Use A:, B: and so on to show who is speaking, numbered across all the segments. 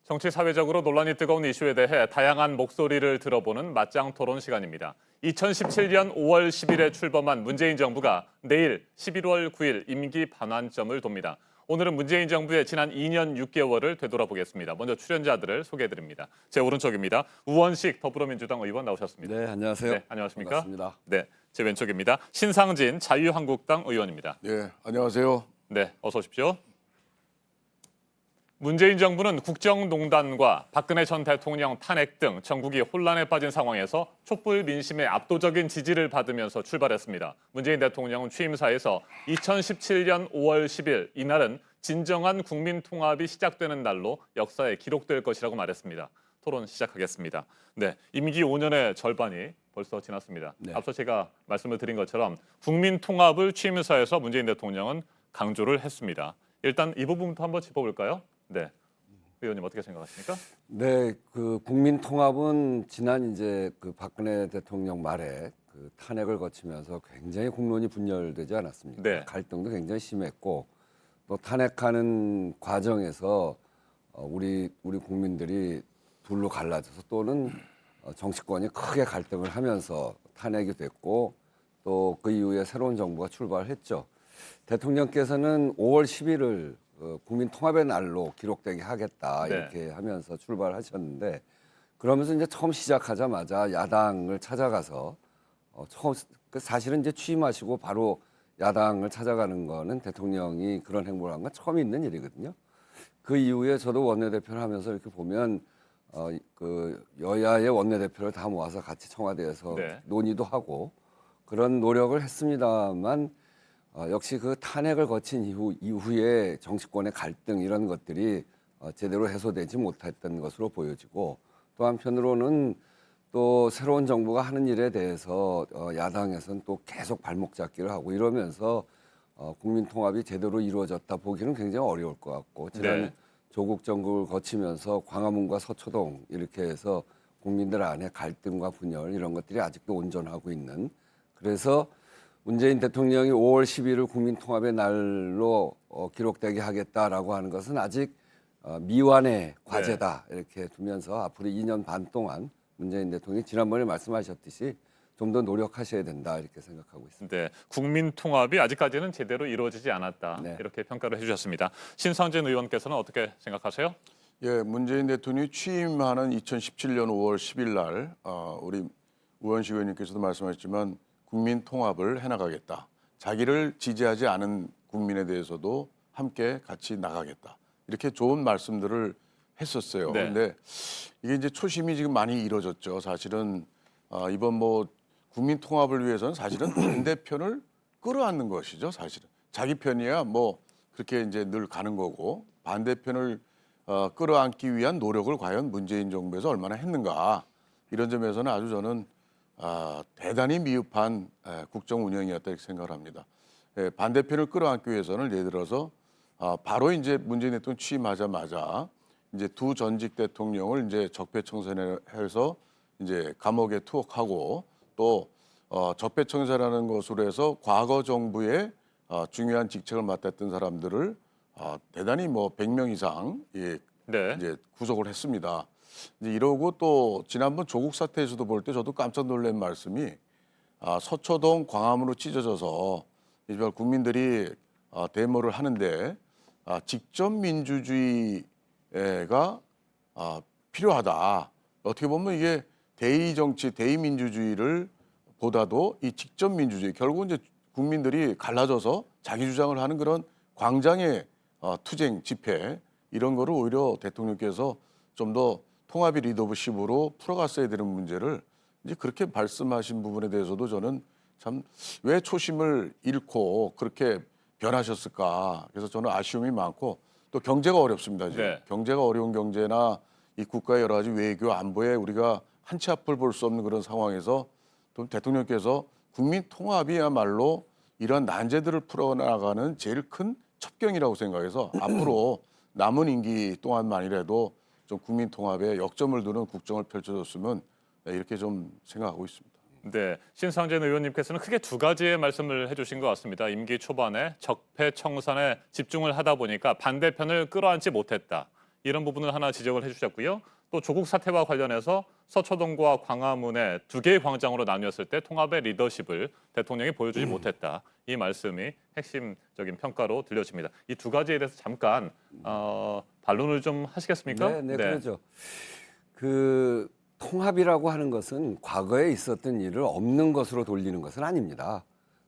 A: 정치 사회적으로 논란이 뜨거운 이슈에 대해 다양한 목소리를 들어보는 맞짱 토론 시간입니다. 2017년 5월 10일에 출범한 문재인 정부가 내일 11월 9일 임기 반환점을 돕니다. 오늘은 문재인 정부의 지난 2년 6개월을 되돌아보겠습니다. 먼저 출연자들을 소개해드립니다. 제 오른쪽입니다. 우원식 더불어민주당 의원 나오셨습니다.
B: 네, 안녕하세요.
A: 네, 안녕하십니까?
B: 반갑습니다.
A: 네, 제 왼쪽입니다. 신상진 자유한국당 의원입니다.
C: 네, 안녕하세요.
A: 네, 어서 오십시오. 문재인 정부는 국정농단과 박근혜 전 대통령 탄핵 등 전국이 혼란에 빠진 상황에서 촛불 민심의 압도적인 지지를 받으면서 출발했습니다. 문재인 대통령은 취임사에서 2017년 5월 10일 이날은 진정한 국민 통합이 시작되는 날로 역사에 기록될 것이라고 말했습니다. 토론 시작하겠습니다. 네, 임기 5년의 절반이 벌써 지났습니다.
B: 네.
A: 앞서 제가 말씀을 드린 것처럼 국민 통합을 취임사에서 문재인 대통령은 강조를 했습니다. 일단 이 부분부터 한번 짚어볼까요? 네, 의원님 어떻게 생각하십니까?
B: 네, 그 국민 통합은 지난 이제 그 박근혜 대통령 말에 그 탄핵을 거치면서 굉장히 공론이 분열되지 않았습니까?
A: 네.
B: 갈등도 굉장히 심했고 또 탄핵하는 과정에서 우리 국민들이 둘로 갈라져서 또는 정치권이 크게 갈등을 하면서 탄핵이 됐고 또 그 이후에 새로운 정부가 출발했죠. 대통령께서는 5월 10일을 국민 통합의 날로 기록되게 하겠다
A: 네.
B: 이렇게 하면서 출발하셨는데 그러면서 이제 처음 시작하자마자 야당을 찾아가서 사실은 이제 취임하시고 바로 야당을 찾아가는 거는 대통령이 그런 행보를 한 건 처음 있는 일이거든요. 그 이후에 저도 원내대표를 하면서 이렇게 보면 그 여야의 원내대표를 다 모아서 같이 청와대에서
A: 네.
B: 논의도 하고 그런 노력을 했습니다만 역시 그 탄핵을 거친 이후에 정치권의 갈등 이런 것들이 제대로 해소되지 못했던 것으로 보여지고 또 한편으로는 또 새로운 정부가 하는 일에 대해서 야당에서는 또 계속 발목 잡기를 하고 이러면서 국민 통합이 제대로 이루어졌다 보기는 굉장히 어려울 것 같고 지난
A: 네.
B: 조국 정국을 거치면서 광화문과 서초동 이렇게 해서 국민들 안에 갈등과 분열 이런 것들이 아직도 온전하고 있는 그래서 문재인 대통령이 5월 10일을 국민 통합의 날로 기록되게 하겠다라고 하는 것은 아직 미완의 과제다 이렇게 두면서 앞으로 2년 반 동안 문재인 대통령이 지난번에 말씀하셨듯이 좀 더 노력하셔야 된다 이렇게 생각하고 있습니다.
A: 네, 국민 통합이 아직까지는 제대로 이루어지지 않았다.
B: 네.
A: 이렇게 평가를 해주셨습니다. 신상진 의원께서는 어떻게 생각하세요?
C: 예, 문재인 대통령이 취임하는 2017년 5월 10일 날 우리 우원식 의원님께서도 말씀하셨지만 국민 통합을 해나가겠다. 자기를 지지하지 않은 국민에 대해서도 함께 같이 나가겠다. 이렇게 좋은 말씀들을 했었어요.
A: 네.
C: 그런데 이게 이제 초심이 지금 많이 이루어졌죠. 사실은 이번 뭐 국민 통합을 위해서는 사실은 반대편을 끌어안는 것이죠. 사실은 자기 편이야 뭐 그렇게 이제 늘 가는 거고 반대편을 끌어안기 위한 노력을 과연 문재인 정부에서 얼마나 했는가 이런 점에서는 아주 저는 대단히 미흡한 국정 운영이었다 이렇게 생각을 합니다. 반대편을 끌어안기 위해서는 예를 들어서 바로 이제 문재인 대통령 취임하자마자 이제 두 전직 대통령을 이제 적폐청산해서 이제 감옥에 투옥하고 또 적폐청산하는 것으로 해서 과거 정부의 중요한 직책을 맡았던 사람들을 대단히 뭐 100명 이상
A: 네.
C: 이제 구속을 했습니다. 이제 이러고 또 지난번 조국 사태에서도 볼 때 저도 깜짝 놀란 말씀이 서초동 광화문으로 찢어져서 이제 국민들이 데모를 하는데 직접 민주주의가 필요하다. 어떻게 보면 이게 대의 정치, 대의 민주주의를 보다도 이 직접 민주주의 결국은 이제 국민들이 갈라져서 자기 주장을 하는 그런 광장의 투쟁 집회 이런 거를 오히려 대통령께서 좀 더 통합의 리더십으로 풀어갔어야 되는 문제를 이제 그렇게 말씀하신 부분에 대해서도 저는 참 왜 초심을 잃고 그렇게 변하셨을까. 그래서 저는 아쉬움이 많고 또 경제가 어렵습니다. 지금.
A: 네.
C: 경제가 어려운 경제나 이 국가의 여러 가지 외교 안보에 우리가 한 치 앞을 볼 수 없는 그런 상황에서 또 대통령께서 국민 통합이야말로 이런 난제들을 풀어나가는 제일 큰 첩경이라고 생각해서 앞으로 남은 임기 동안만이라도 좀 국민 통합에 역점을 두는 국정을 펼쳐줬으면 이렇게 좀 생각하고 있습니다.
A: 네, 신상진 의원님께서는 크게 두 가지의 말씀을 해주신 것 같습니다. 임기 초반에 적폐청산에 집중을 하다 보니까 반대편을 끌어안지 못했다. 이런 부분을 하나 지적을 해주셨고요. 또 조국 사태와 관련해서 서초동과 광화문의 두 개의 광장으로 나뉘었을 때 통합의 리더십을 대통령이 보여주지 못했다. 이 말씀이 핵심적인 평가로 들려집니다. 이 두 가지에 대해서 잠깐 반론을 좀 하시겠습니까?
B: 네, 그렇죠. 그 통합이라고 하는 것은 과거에 있었던 일을 없는 것으로 돌리는 것은 아닙니다.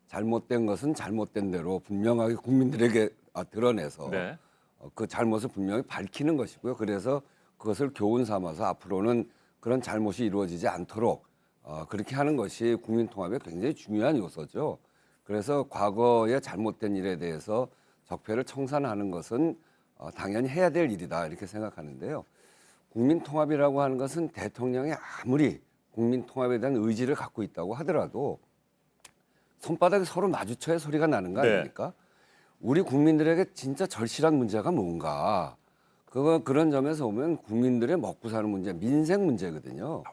B: 잘못된 것은 잘못된 대로 분명하게 국민들에게 드러내서
A: 네.
B: 그 잘못을 분명히 밝히는 것이고요. 그래서 그것을 교훈 삼아서 앞으로는 그런 잘못이 이루어지지 않도록 그렇게 하는 것이 국민 통합의 굉장히 중요한 요소죠. 그래서 과거의 잘못된 일에 대해서 적폐를 청산하는 것은 당연히 해야 될 일이다 이렇게 생각하는데요. 국민 통합이라고 하는 것은 대통령이 아무리 국민 통합에 대한 의지를 갖고 있다고 하더라도 손바닥에 서로 마주쳐야 소리가 나는 거
A: 네.
B: 아닙니까? 우리 국민들에게 진짜 절실한 문제가 뭔가 그런 점에서 보면 국민들의 먹고 사는 문제, 민생 문제거든요.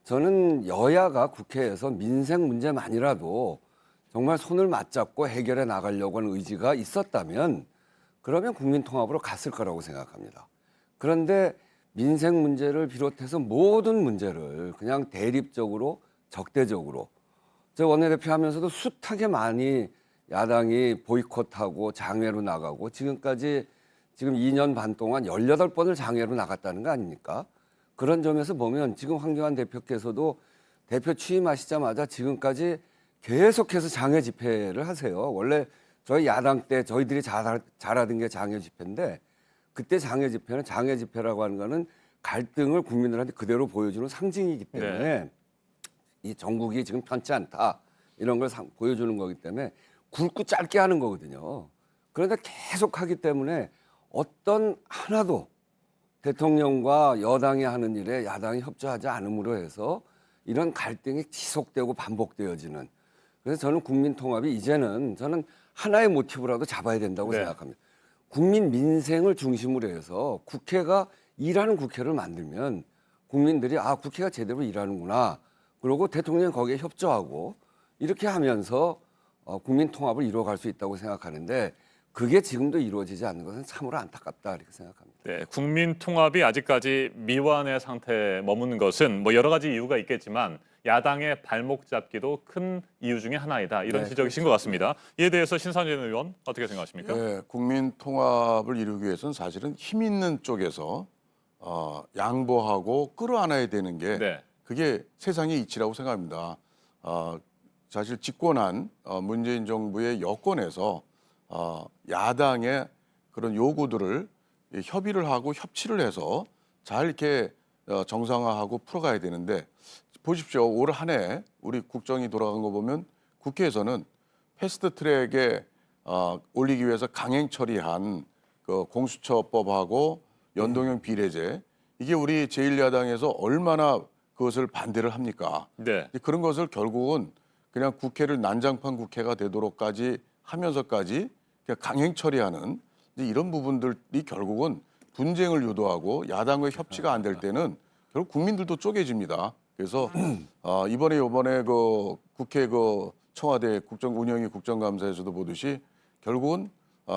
B: 저는 여야가 국회에서 민생 문제만이라도 정말 손을 맞잡고 해결해 나가려고 하는 의지가 있었다면 그러면 국민 통합으로 갔을 거라고 생각합니다. 그런데 민생 문제를 비롯해서 모든 문제를 그냥 대립적으로 적대적으로 저 원내대표 하면서도 숱하게 많이 야당이 보이콧하고 장외로 나가고 지금까지 지금 2년 반 동안 18번을 장외로 나갔다는 거 아닙니까? 그런 점에서 보면 지금 황교안 대표께서도 대표 취임하시자마자 지금까지 계속해서 장외 집회를 하세요. 원래 저희 야당 때 저희들이 잘하던 게 장외 집회인데 그때 장외 집회는 장외 집회라고 하는 거는 갈등을 국민들한테 그대로 보여주는 상징이기 때문에 이 정국이 지금 편치 않다 이런 걸 보여주는 거기 때문에 굵고 짧게 하는 거거든요. 그런데 계속 하기 때문에 어떤 하나도 대통령과 여당이 하는 일에 야당이 협조하지 않음으로 해서 이런 갈등이 지속되고 반복되어지는 그래서 저는 국민 통합이 이제는 저는 하나의 모티브라도 잡아야 된다고 생각합니다. 국민 민생을 중심으로 해서 국회가 일하는 국회를 만들면 국민들이 국회가 제대로 일하는구나. 그리고 대통령이 거기에 협조하고 이렇게 하면서 국민 통합을 이루어갈 수 있다고 생각하는데 그게 지금도 이루어지지 않는 것은 참으로 안타깝다 이렇게 생각합니다.
A: 네, 국민 통합이 아직까지 미완의 상태에 머무는 것은 뭐 여러 가지 이유가 있겠지만 야당의 발목 잡기도 큰 이유 중에 하나이다. 이런 지적이신 것 같습니다. 이에 대해서 신선진 의원 어떻게 생각하십니까?
C: 네, 국민 통합을 이루기 위해서는 사실은 힘 있는 쪽에서 양보하고 끌어안아야 되는 게
A: 네.
C: 그게 세상의 이치라고 생각합니다. 사실 집권한 문재인 정부의 여권에서 야당의 그런 요구들을 협의를 하고 협치를 해서 잘 이렇게 정상화하고 풀어가야 되는데 보십시오. 올 한 해 우리 국정이 돌아간 거 보면 국회에서는 패스트트랙에 올리기 위해서 강행 처리한 그 공수처법하고 연동형 비례제 이게 우리 제1야당에서 얼마나 그것을 반대를 합니까?
A: 네.
C: 그런 것을 결국은 그냥 국회를 난장판 국회가 되도록까지 하면서까지 그냥 강행 처리하는 이제 이런 부분들이 결국은 분쟁을 유도하고 야당과 협치가 안 될 때는 결국 국민들도 쪼개집니다. 그래서 이번에 그 국회 그 청와대 운영위 국정감사에서도 보듯이 결국은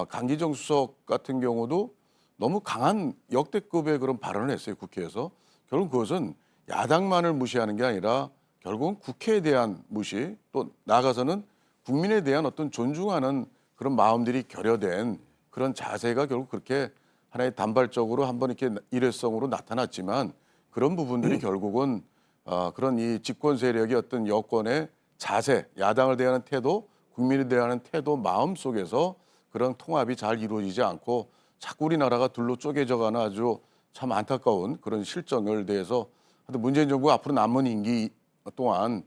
C: 강기정 수석 같은 경우도 너무 강한 역대급의 그런 발언을 했어요 국회에서. 결국 그것은 야당만을 무시하는 게 아니라 결국은 국회에 대한 무시 또 나아가서는 국민에 대한 어떤 존중하는 그런 마음들이 결여된 그런 자세가 결국 그렇게 하나의 단발적으로 한번 이렇게 일회성으로 나타났지만 그런 부분들이 결국은 그런 이 집권 세력의 어떤 여권의 자세, 야당을 대하는 태도, 국민에 대하는 태도, 마음 속에서 그런 통합이 잘 이루어지지 않고 자꾸 우리나라가 둘로 쪼개져가는 아주 참 안타까운 그런 실정을 대해서 하여튼 문재인 정부가 앞으로 남은 임기 동안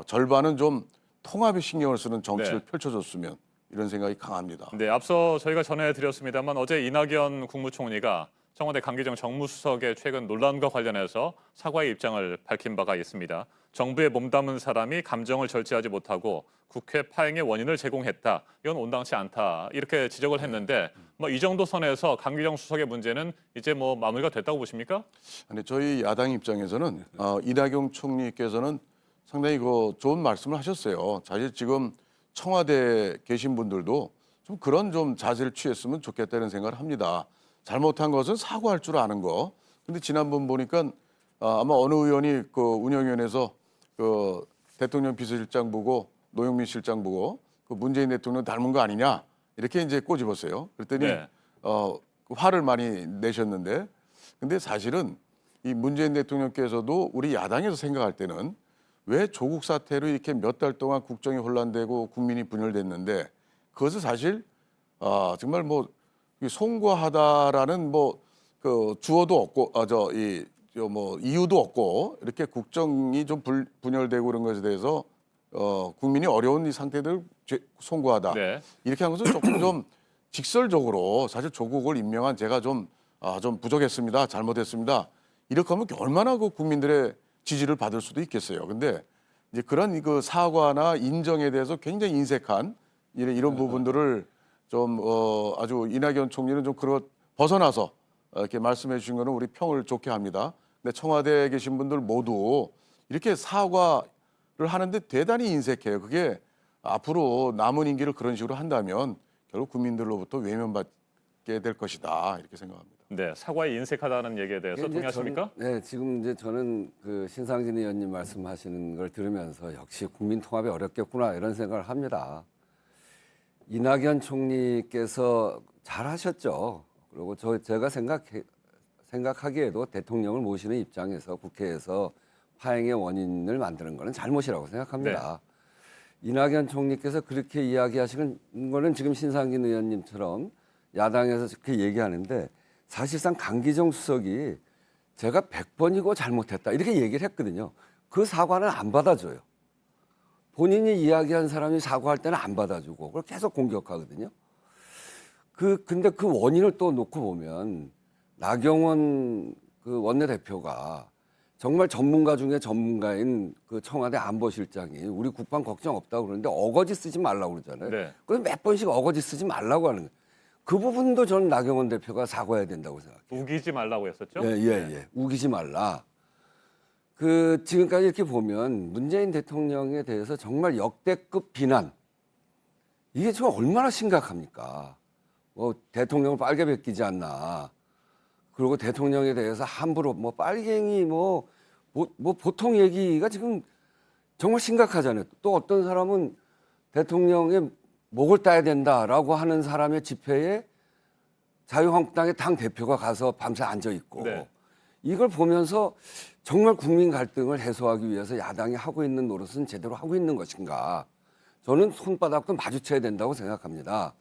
C: 절반은 좀 통합에 신경을 쓰는 정치를 펼쳐줬으면 이런 생각이 강합니다.
A: 네, 앞서 저희가 전해드렸습니다만 어제 이낙연 국무총리가 청와대 강기정 정무수석의 최근 논란과 관련해서 사과의 입장을 밝힌 바가 있습니다. 정부에 몸담은 사람이 감정을 절제하지 못하고 국회 파행의 원인을 제공했다. 이건 온당치 않다. 이렇게 지적을 했는데 뭐 이 정도 선에서 강기정 수석의 문제는 이제 뭐 마무리가 됐다고 보십니까?
C: 근데 저희 야당 입장에서는 이낙연 총리께서는 상당히 그 좋은 말씀을 하셨어요. 사실 지금 청와대에 계신 분들도 좀 그런 좀 자세를 취했으면 좋겠다는 생각을 합니다. 잘못한 것은 사과할 줄 아는 거. 근데 지난번 보니까 아마 어느 의원이 그 운영위원회에서 그 대통령 비서실장 보고 노영민 실장 보고 그 문재인 대통령 닮은 거 아니냐 이렇게 이제 꼬집었어요. 그랬더니
A: 네.
C: 그 화를 많이 내셨는데, 근데 사실은 이 문재인 대통령께서도 우리 야당에서 생각할 때는 왜 조국 사태로 이렇게 몇 달 동안 국정이 혼란되고 국민이 분열됐는데 그것을 사실 정말 뭐 송구하다라는 뭐 그 주어도 없고 뭐 이유도 없고 이렇게 국정이 좀 분열되고 그런 것에 대해서 국민이 어려운 이 상태들 송구하다
A: 네.
C: 이렇게 한 것은 조금 좀 직설적으로 사실 조국을 임명한 제가 좀 부족했습니다, 잘못했습니다 이렇게 하면 얼마나 그 국민들의 지지를 받을 수도 있겠어요. 근데 이제 그런 그 사과나 인정에 대해서 굉장히 인색한 이런 부분들을 좀 아주 이낙연 총리는 좀 벗어나서 이렇게 말씀해 주신 거는 우리 평을 좋게 합니다. 근데 청와대에 계신 분들 모두 이렇게 사과를 하는데 대단히 인색해요. 그게 앞으로 남은 임기를 그런 식으로 한다면 결국 국민들로부터 외면받게 될 것이다 이렇게 생각합니다.
A: 네, 사과에 인색하다는 얘기에 대해서
B: 이제
A: 동의하십니까?
B: 네, 지금 이제 저는 그 신상진 의원님 말씀하시는 걸 들으면서 역시 국민 통합이 어렵겠구나 이런 생각을 합니다. 이낙연 총리께서 잘하셨죠. 그리고 제가 생각하기에도 대통령을 모시는 입장에서 국회에서 파행의 원인을 만드는 것은 잘못이라고 생각합니다. 이낙연 총리께서 그렇게 이야기하시는 거는 지금 신상진 의원님처럼 야당에서 그렇게 얘기하는데 사실상 강기정 수석이 제가 100번이고 잘못했다 이렇게 얘기를 했거든요. 그 사과는 안 받아줘요. 본인이 이야기한 사람이 사과할 때는 안 받아주고 그걸 계속 공격하거든요. 근데 그 원인을 또 놓고 보면 나경원 그 원내대표가 정말 전문가 중에 전문가인 그 청와대 안보실장이 우리 국방 걱정 없다고 그러는데 어거지 쓰지 말라고 그러잖아요.
A: 네.
B: 그래서 몇 번씩 어거지 쓰지 말라고 하는 거예요. 그 부분도 저는 나경원 대표가 사과해야 된다고 생각해요.
A: 우기지 말라고 했었죠?
B: 예. 우기지 말라. 그 지금까지 이렇게 보면 문재인 대통령에 대해서 정말 역대급 비난. 이게 정말 얼마나 심각합니까? 뭐 대통령을 빨개 베끼지 않나. 그리고 대통령에 대해서 함부로 뭐 빨갱이 뭐 보통 얘기가 지금 정말 심각하잖아요. 또 어떤 사람은 대통령의 목을 따야 된다라고 하는 사람의 집회에 자유한국당의 당 대표가 가서 밤새 앉아 있고
A: 네.
B: 이걸 보면서 정말 국민 갈등을 해소하기 위해서 야당이 하고 있는 노릇은 제대로 하고 있는 것인가? 저는 손바닥도 마주쳐야 된다고 생각합니다.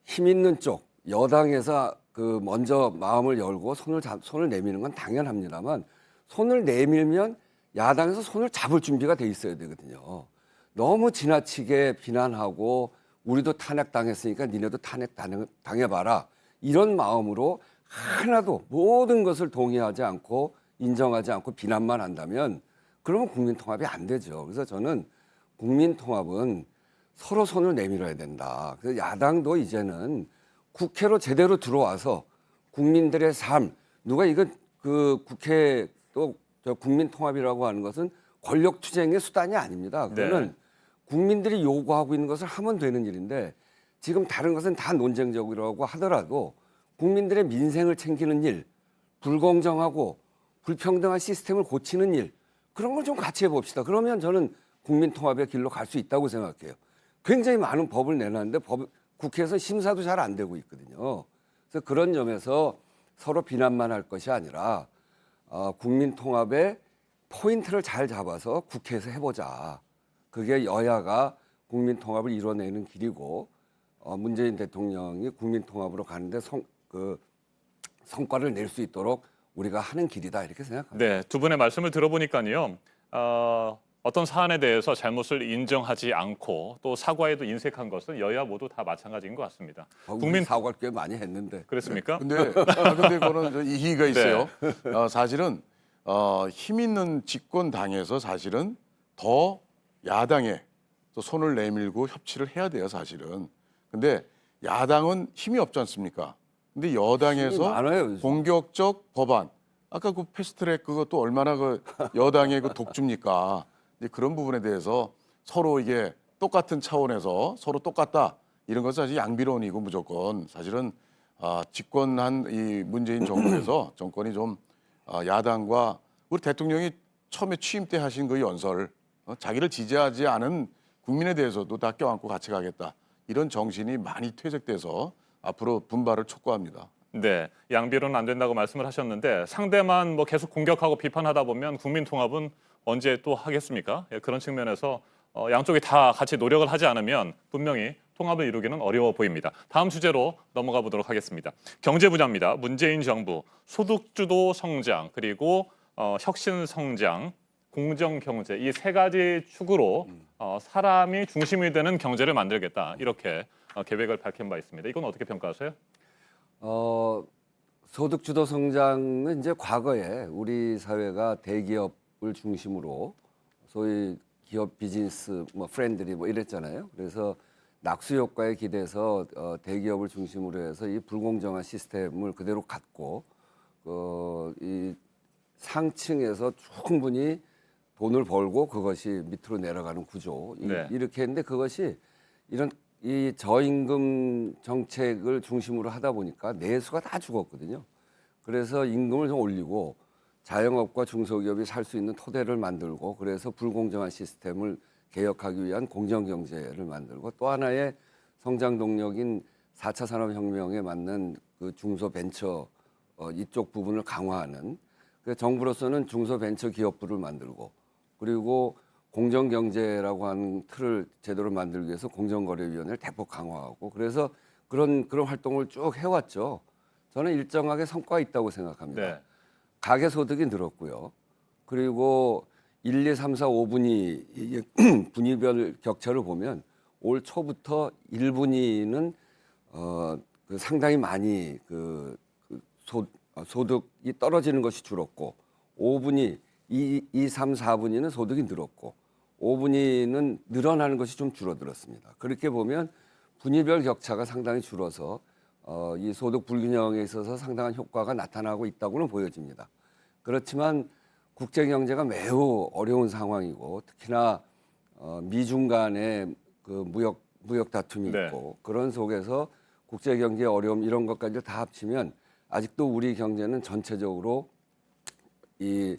B: 힘 있는 쪽 여당에서 그 먼저 마음을 열고 손을 내미는 건 당연합니다만 손을 내밀면 야당에서 손을 잡을 준비가 돼 있어야 되거든요. 너무 지나치게 비난하고 우리도 탄핵당했으니까 니네도 탄핵 당해봐라 이런 마음으로 하나도 모든 것을 동의하지 않고 인정하지 않고 비난만 한다면 그러면 국민통합이 안 되죠. 그래서 저는 국민통합은 서로 손을 내밀어야 된다. 그래서 야당도 이제는 국회로 제대로 들어와서 국민들의 삶, 누가 이거 그 국회 또 국민통합이라고 하는 것은 권력투쟁의 수단이 아닙니다. 그거는
A: 네.
B: 국민들이 요구하고 있는 것을 하면 되는 일인데 지금 다른 것은 다 논쟁적이라고 하더라도 국민들의 민생을 챙기는 일, 불공정하고 불평등한 시스템을 고치는 일 그런 걸 좀 같이 해봅시다. 그러면 저는 국민통합의 길로 갈 수 있다고 생각해요. 굉장히 많은 법을 내놨는데 국회에서 심사도 잘 안 되고 있거든요. 그래서 그런 점에서 서로 비난만 할 것이 아니라 국민통합의 포인트를 잘 잡아서 국회에서 해보자. 그게 여야가 국민통합을 이뤄내는 길이고 문재인 대통령이 국민통합으로 가는데 성과를 낼 수 있도록 우리가 하는 길이다 이렇게 생각합니다.
A: 네, 두 분의 말씀을 들어보니까요. 어떤 사안에 대해서 잘못을 인정하지 않고 또 사과에도 인색한 것은 여야 모두 다 마찬가지인 것 같습니다.
B: 국민 사과를 꽤 많이 했는데
A: 그렇습니까?
C: 근데 그거는 이의가 있어요. 사실은 힘 있는 집권당에서 사실은 더 야당에 또 손을 내밀고 협치를 해야 돼요, 사실은. 근데 야당은 힘이 없지 않습니까? 근데
B: 힘이
C: 여당에서
B: 많아요, 요즘.
C: 공격적 법안, 아까 그 패스트트랙 그것도 얼마나 그 여당의 그 독주입니까? 이제 그런 부분에 대해서 서로 이게 똑같은 차원에서 서로 똑같다 이런 것은 사실 양비론이고 무조건 사실은 집권한 이 문재인 정부에서 정권이 좀 야당과 우리 대통령이 처음에 취임 때 하신 그 연설, 자기를 지지하지 않은 국민에 대해서도 다 껴안고 같이 가겠다. 이런 정신이 많이 퇴색돼서 앞으로 분발을 촉구합니다.
A: 네, 양비론은 안 된다고 말씀을 하셨는데 상대만 뭐 계속 공격하고 비판하다 보면 국민 통합은 언제 또 하겠습니까? 예, 그런 측면에서 양쪽이 다 같이 노력을 하지 않으면 분명히 통합을 이루기는 어려워 보입니다. 다음 주제로 넘어가 보도록 하겠습니다. 경제 분야입니다. 문재인 정부 소득주도 성장 그리고 혁신 성장, 공정 경제 이 세 가지 축으로 사람이 중심이 되는 경제를 만들겠다 이렇게 계획을 밝힌 바 있습니다. 이건 어떻게 평가하세요?
B: 소득주도 성장은 이제 과거에 우리 사회가 대기업을 중심으로 소위 기업 비즈니스 뭐 프렌들이 뭐 이랬잖아요. 그래서 낙수 효과에 기대서 대기업을 중심으로 해서 이 불공정한 시스템을 그대로 갖고 이 상층에서 충분히 돈을 벌고 그것이 밑으로 내려가는 구조
A: 네.
B: 이렇게 했는데 그것이 이런 이 저임금 정책을 중심으로 하다 보니까 내수가 다 죽었거든요. 그래서 임금을 좀 올리고 자영업과 중소기업이 살 수 있는 토대를 만들고 그래서 불공정한 시스템을 개혁하기 위한 공정경제를 만들고 또 하나의 성장 동력인 4차 산업혁명에 맞는 그 중소벤처 이쪽 부분을 강화하는 그래서 정부로서는 중소벤처기업부를 만들고 그리고 공정경제라고 하는 틀을 제대로 만들기 위해서 공정거래위원회를 대폭 강화하고 그래서 그런 활동을 쭉 해왔죠. 저는 일정하게 성과가 있다고 생각합니다.
A: 네.
B: 가계소득이 늘었고요. 그리고 1, 2, 3, 4, 5분위 분위별 격차를 보면 올 초부터 1분위는 그 상당히 많이 소득이 떨어지는 것이 줄었고 5분위 2, 3, 4분위는 소득이 늘었고 5분위는 늘어나는 것이 좀 줄어들었습니다. 그렇게 보면 분위별 격차가 상당히 줄어서 이 소득 불균형에 있어서 상당한 효과가 나타나고 있다고는 보여집니다. 그렇지만 국제 경제가 매우 어려운 상황이고 특히나 미중 간의 그 무역 다툼이
A: 네.
B: 있고 그런 속에서 국제 경제의 어려움 이런 것까지 다 합치면 아직도 우리 경제는 전체적으로 이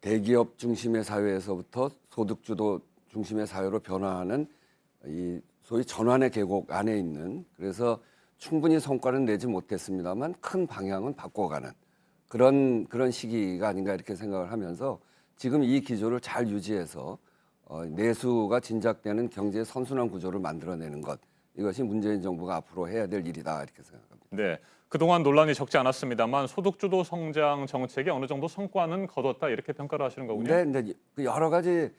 B: 대기업 중심의 사회에서부터 소득주도 중심의 사회로 변화하는 이 소위 전환의 계곡 안에 있는 그래서 충분히 성과는 내지 못했습니다만 큰 방향은 바꿔가는 그런 시기가 아닌가 이렇게 생각을 하면서 지금 이 기조를 잘 유지해서 내수가 진작되는 경제의 선순환 구조를 만들어내는 것 이것이 문재인 정부가 앞으로 해야 될 일이다 이렇게 생각합니다.
A: 네. 그동안 논란이 적지 않았습니다만 소득주도 성장 정책이 어느 정도 성과는 거뒀다 이렇게 평가를 하시는 거군요.
B: 근데 그 여러 가지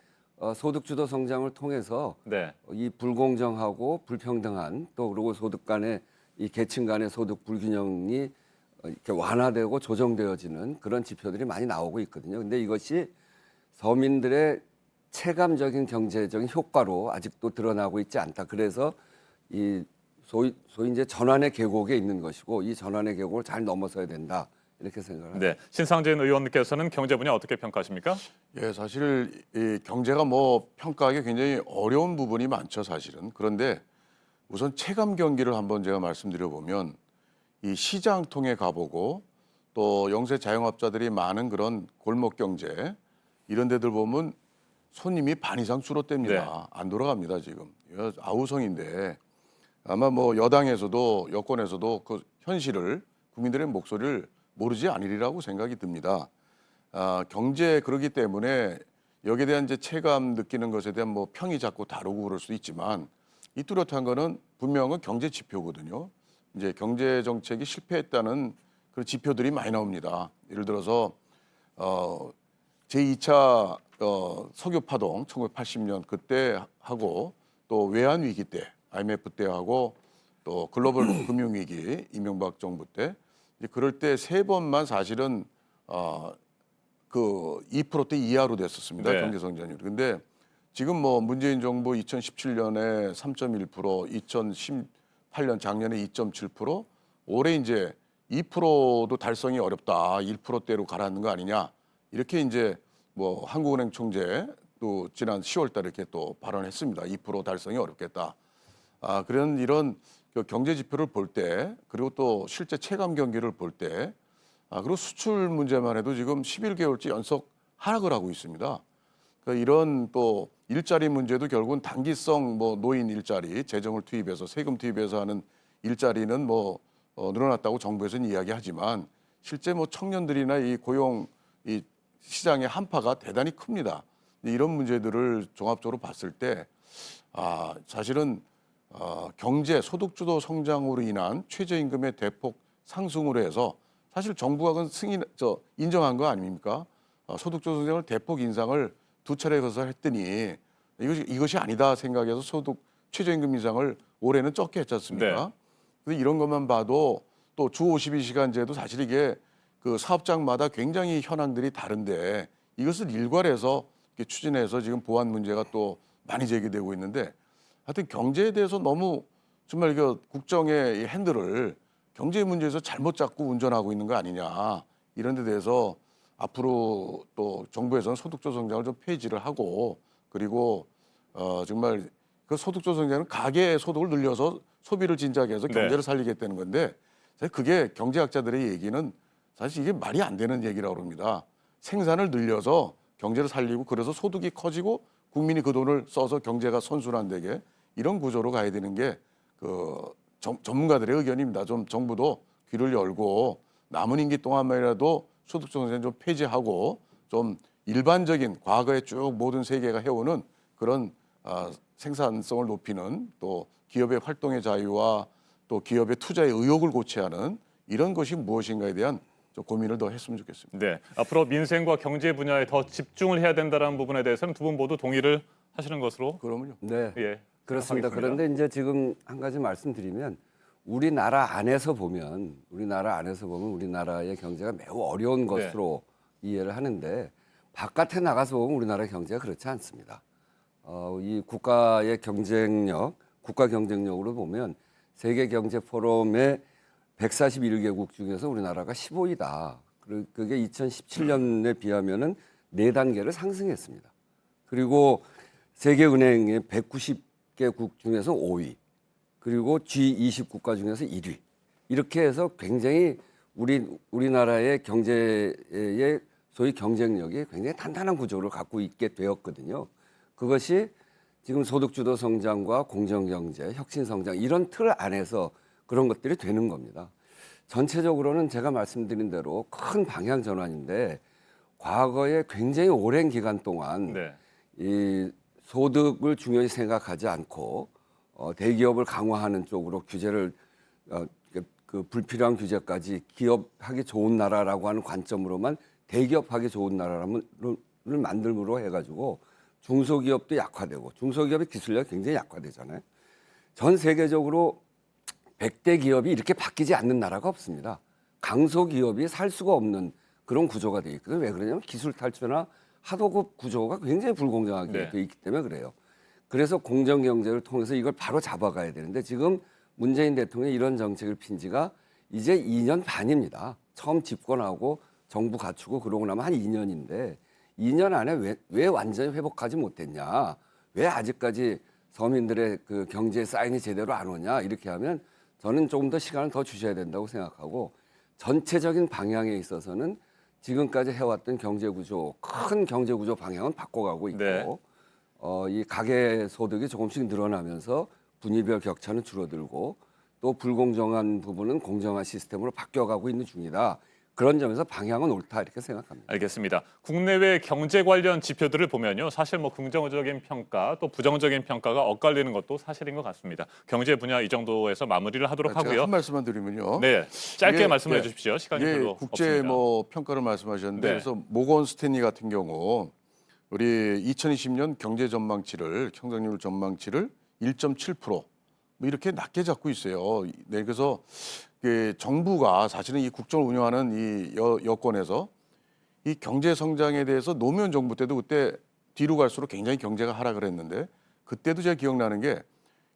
B: 소득주도 성장을 통해서
A: 네.
B: 이 불공정하고 불평등한 또 그리고 소득 간의 이 계층 간의 소득 불균형이 이렇게 완화되고 조정되어지는 그런 지표들이 많이 나오고 있거든요. 근데 이것이 서민들의 체감적인 경제적인 효과로 아직도 드러나고 있지 않다. 그래서 이 소위 이제 전환의 계곡에 있는 것이고 이 전환의 계곡을 잘 넘어서야 된다. 이렇게 생각합니다.
A: 네. 신상진 의원님께서는 경제 분야 어떻게 평가하십니까?
C: 예, 사실 이 경제가 뭐 평가하기 굉장히 어려운 부분이 많죠, 사실은. 그런데 우선 체감 경기를 한번 제가 말씀드려 보면 이 시장통에 가보고 또 영세 자영업자들이 많은 그런 골목 경제 이런 데들 보면 손님이 반 이상 줄었답니다.
A: 네.
C: 안 돌아갑니다, 지금. 이거 아우성인데 아마 뭐 여당에서도 여권에서도 그 현실을 국민들의 목소리를 모르지 않으리라고 생각이 듭니다. 경제 그러기 때문에 여기에 대한 이제 체감 느끼는 것에 대한 뭐 평이 자꾸 다르고 그럴 수 있지만 이 뚜렷한 거는 분명한 경제 지표거든요. 이제 경제 정책이 실패했다는 그런 지표들이 많이 나옵니다. 예를 들어서 제2차 석유 파동 1980년 그때 하고 또 외환 위기 때 IMF 때 하고 또 글로벌 금융 위기 이명박 정부 때 이제 그럴 때 세 번만 사실은 그 2%대 이하로 됐었습니다.
A: 네.
C: 경제 성장률이. 근데 지금 뭐 문재인 정부 2017년에 3.1%, 2018년 작년에 2.7%, 올해 이제 2%도 달성이 어렵다. 1%대로 가라앉는 거 아니냐. 이렇게 이제 뭐 한국은행 총재 또 지난 10월 달에 이렇게 또 발언했습니다. 2% 달성이 어렵겠다. 그런 이런 그 경제 지표를 볼 때, 그리고 또 실제 체감 경기를 볼 때, 그리고 수출 문제만 해도 지금 11개월째 연속 하락을 하고 있습니다. 그러니까 이런 또 일자리 문제도 결국은 단기성 뭐 노인 일자리, 재정을 투입해서 세금 투입해서 하는 일자리는 뭐 늘어났다고 정부에서는 이야기하지만 실제 뭐 청년들이나 이 고용 이 시장의 한파가 대단히 큽니다. 이런 문제들을 종합적으로 봤을 때 사실은 경제 소득주도 성장으로 인한 최저임금의 대폭 상승으로 해서 사실 정부가 그건 인정한 거 아닙니까? 소득주도 성장을 대폭 인상을 두 차례 거서 했더니 이것이 아니다 생각해서 소득 최저임금 인상을 올해는 적게 했지 않습니까? 근데 이런 것만 봐도 또 주 52시간제도 사실 이게 그 사업장마다 굉장히 현황들이 다른데 이것을 일괄해서 이렇게 추진해서 지금 보완 문제가 또 많이 제기되고 있는데 하여튼 경제에 대해서 너무 정말 이거 국정의 이 핸들을 경제 문제에서 잘못 잡고 운전하고 있는 거 아니냐 이런 데 대해서 앞으로 또 정부에서는 소득주 성장을 좀 폐지를 하고 그리고 정말 그 소득주 성장은 가계의 소득을 늘려서 소비를 진작해서 경제를 살리겠다는 건데 사실 그게 경제학자들의 얘기는 사실 이게 말이 안 되는 얘기라고 합니다. 생산을 늘려서 경제를 살리고 그래서 소득이 커지고 국민이 그 돈을 써서 경제가 선순환되게 이런 구조로 가야 되는 게 그 전문가들의 의견입니다. 좀 정부도 귀를 열고 남은 임기 동안만이라도 소득주 성장 좀 폐지하고 좀 일반적인 과거에 쭉 모든 세계가 해오는 그런 생산성을 높이는 또 기업의 활동의 자유와 또 기업의 투자의 의욕을 고취하는 이런 것이 무엇인가에 대한 좀 고민을 더 했으면 좋겠습니다.
A: 네, 앞으로 민생과 경제 분야에 더 집중을 해야 된다는 부분에 대해서는 두 분 모두 동의를 하시는 것으로.
C: 그러면요.
B: 네,
A: 예,
B: 그렇습니다.
A: 생각하겠습니다.
B: 그런데 이제 지금 한 가지 말씀드리면 우리나라 안에서 보면 우리나라의 경제가 매우 어려운 것으로 이해를 하는데 바깥에 나가서 보면 우리나라 경제가 그렇지 않습니다. 이 국가의 경쟁력, 국가 경쟁력으로 보면 세계 경제 포럼의 141개국 중에서 우리나라가 15위다. 그게 2017년에 비하면은 4단계를 상승했습니다. 그리고 세계은행의 190개국 중에서 5위. 그리고 G20 국가 중에서 1위. 이렇게 해서 굉장히 우리나라의 경제의 소위 경쟁력이 굉장히 탄탄한 구조를 갖고 있게 되었거든요. 그것이 지금 소득주도 성장과 공정경제, 혁신성장 이런 틀 안에서 그런 것들이 되는 겁니다. 전체적으로는 제가 말씀드린 대로 큰 방향 전환인데 과거에 굉장히 오랜 기간 동안 이 소득을 중요히 생각하지 않고 대기업을 강화하는 쪽으로 규제를 그 불필요한 규제까지 기업하기 좋은 나라라고 하는 관점으로만 대기업하기 좋은 나라를 만들므로 해가지고 중소기업도 약화되고 중소기업의 기술력이 굉장히 약화되잖아요. 전 세계적으로 100대 기업이 이렇게 바뀌지 않는 나라가 없습니다. 강소기업이 살 수가 없는 그런 구조가 돼 있거든요. 왜 그러냐면 기술 탈취나 하도급 구조가 굉장히 불공정하게 돼 있기 때문에 그래요. 그래서 공정경제를 통해서 이걸 바로 잡아가야 되는데 지금 문재인 대통령이 이런 정책을 핀 지가 이제 2년 반입니다. 처음 집권하고 정부 갖추고 그러고 나면 한 2년인데 2년 안에 왜 완전히 회복하지 못했냐? 왜 아직까지 서민들의 그 경제 사인이 제대로 안 오냐? 이렇게 하면 저는 조금 더 시간을 더 주셔야 된다고 생각하고 전체적인 방향에 있어서는 지금까지 해왔던 경제구조, 큰 경제구조 방향은 바꿔가고 있고 이 가계 소득이 조금씩 늘어나면서 분위별 격차는 줄어들고 또 불공정한 부분은 공정한 시스템으로 바뀌어가고 있는 중이다. 그런 점에서 방향은 옳다 이렇게 생각합니다.
A: 알겠습니다. 국내외 경제 관련 지표들을 보면요. 사실 뭐 긍정적인 평가 또 부정적인 평가가 엇갈리는 것도 사실인 것 같습니다. 경제 분야 이 정도에서 마무리를 하도록
C: 제가
A: 하고요.
C: 한 말씀만 드리면요.
A: 네, 짧게
C: 이게,
A: 말씀해 주십시오. 시간이 별로
C: 국제
A: 없습니다.
C: 뭐 평가를 말씀하셨는데 그래서 모건 스탠리 같은 경우 우리 2020년 경제 전망치를 성장률 전망치를 1.7% 뭐 이렇게 낮게 잡고 있어요. 네, 그래서 정부가 사실은 이 국정을 운영하는 이 여건에서 이 경제 성장에 대해서 노무현 정부 때도 그때 뒤로 갈수록 굉장히 경제가 하락을 했는데 그때도 제가 기억나는 게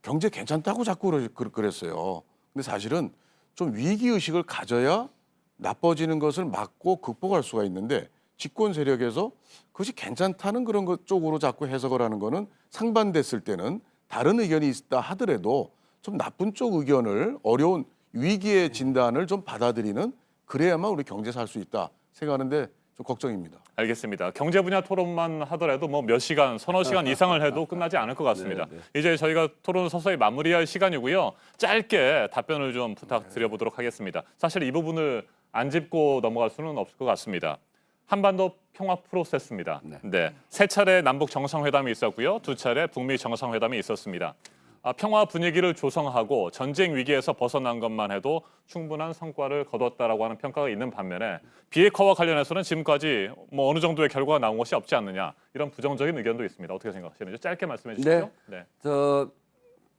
C: 경제 괜찮다고 자꾸 그랬어요. 근데 사실은 좀 위기 의식을 가져야 나빠지는 것을 막고 극복할 수가 있는데 집권 세력에서 그것이 괜찮다는 그런 것 쪽으로 자꾸 해석을 하는 거는 상반됐을 때는 다른 의견이 있다 하더라도 좀 나쁜 쪽 의견을 어려운 위기의 진단을 좀 받아들이는 그래야만 우리 경제 살 수 있다 생각하는데 좀 걱정입니다.
A: 알겠습니다. 경제 분야 토론만 하더라도 뭐 몇 시간, 서너 시간 이상을 해도 끝나지 않을 것 같습니다. 이제 저희가 토론 서서히 마무리할 시간이고요. 짧게 답변을 좀 부탁드려보도록 하겠습니다. 사실 이 부분을 안 짚고 넘어갈 수는 없을 것 같습니다. 한반도 평화 프로세스입니다. 네, 세 차례 남북 정상회담이 있었고요. 두 차례 북미 정상회담이 있었습니다. 평화 분위기를 조성하고 전쟁 위기에서 벗어난 것만 해도 충분한 성과를 거뒀다라고 하는 평가가 있는 반면에 비핵화와 관련해서는 지금까지 뭐 어느 정도의 결과가 나온 것이 없지 않느냐 이런 부정적인 의견도 있습니다. 어떻게 생각하시는지 짧게 말씀해 주시죠.
B: 네.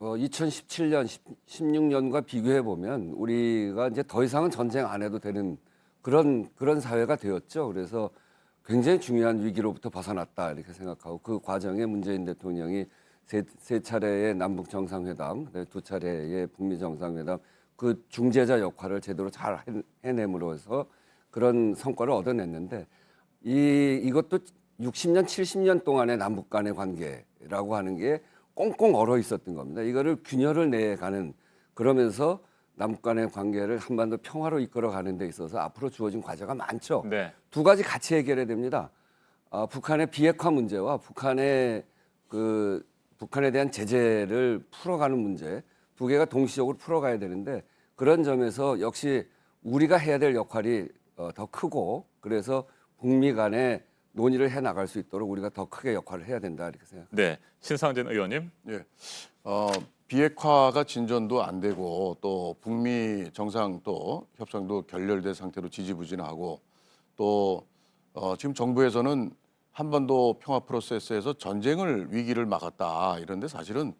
B: 2017년, 16년과 비교해 보면 우리가 이제 더 이상은 전쟁 안 해도 되는 그런 사회가 되었죠. 그래서 굉장히 중요한 위기로부터 벗어났다 이렇게 생각하고 그 과정에 문재인 대통령이 세 차례의 남북 정상회담, 두 차례의 북미 정상회담 그 중재자 역할을 제대로 잘 해냄으로 해서 그런 성과를 얻어냈는데 이것도 60년, 70년 동안의 남북 간의 관계라고 하는 게 꽁꽁 얼어 있었던 겁니다. 이거를 균열을 내가는 그러면서 남북 간의 관계를 한반도 평화로 이끌어가는 데 있어서 앞으로 주어진 과제가 많죠.
A: 네.
B: 두 가지 같이 해결해야 됩니다. 북한의 비핵화 문제와 북한에 대한 제재를 풀어가는 문제 두 개가 동시적으로 풀어가야 되는데 그런 점에서 역시 우리가 해야 될 역할이 더 크고 그래서 북미 간에 논의를 해 나갈 수 있도록 우리가 더 크게 역할을 해야 된다 이렇게 생각합니다.
A: 네, 신상진 의원님.
C: 예. 비핵화가 진전도 안 되고 또 북미 정상 또 협상도 결렬된 상태로 지지부진하고 또 지금 정부에서는 한반도 평화 프로세스에서 전쟁을 위기를 막았다 이런데 사실은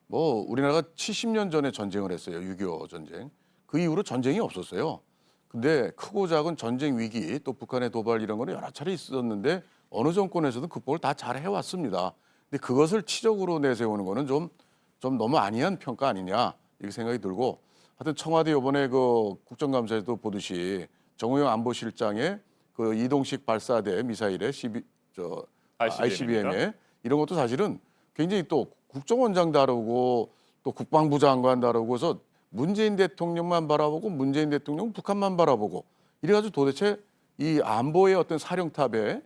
C: 뭐 우리나라가 70년 전에 전쟁을 했어요. 6.25 전쟁. 그 이후로 전쟁이 없었어요. 근데 크고 작은 전쟁 위기 또 북한의 도발 이런 거는 여러 차례 있었는데 어느 정권에서도 극복을 다 잘 해왔습니다. 근데 그것을 치적으로 내세우는 거는 좀 너무 안이한 평가 아니냐 이렇게 생각이 들고 하여튼 청와대 이번에 그 국정감사에도 보듯이 정호영 안보실장의 그 이동식 발사대 미사일의 ICBM에 이런 것도 사실은 굉장히 또 국정원장 다르고 또 국방부 장관 다르고 해서 문재인 대통령만 바라보고 문재인 대통령 북한만 바라보고 이래가지고 도대체 이 안보의 어떤 사령탑에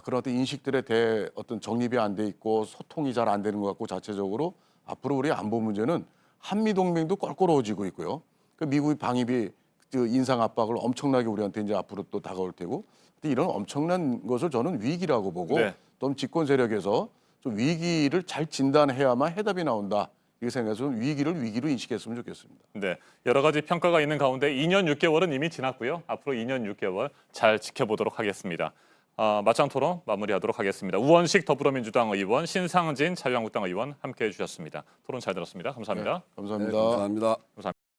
C: 그런 어떤 인식들에 어떤 정립이 안 돼 있고 소통이 잘 안 되는 것 같고 자체적으로 앞으로 우리 안보 문제는 한미 동맹도 껄끄러워지고 있고요. 그 미국의 방위비 인상 압박을 엄청나게 우리한테 이제 앞으로 또 다가올 테고 이런 엄청난 것을 저는 위기라고 보고 또 집권 세력에서 좀 위기를 잘 진단해야만 해답이 나온다. 이렇게 생각해서 위기를 위기로 인식했으면 좋겠습니다.
A: 네, 여러 가지 평가가 있는 가운데 2년 6개월은 이미 지났고요. 앞으로 2년 6개월 잘 지켜보도록 하겠습니다. 맞짱 토론 마무리하도록 하겠습니다. 우원식 더불어민주당 의원, 신상진 자유한국당 의원 함께해 주셨습니다. 토론 잘 들었습니다. 감사합니다.
C: 감사합니다.
B: 네, 감사합니다.
A: 감사합니다.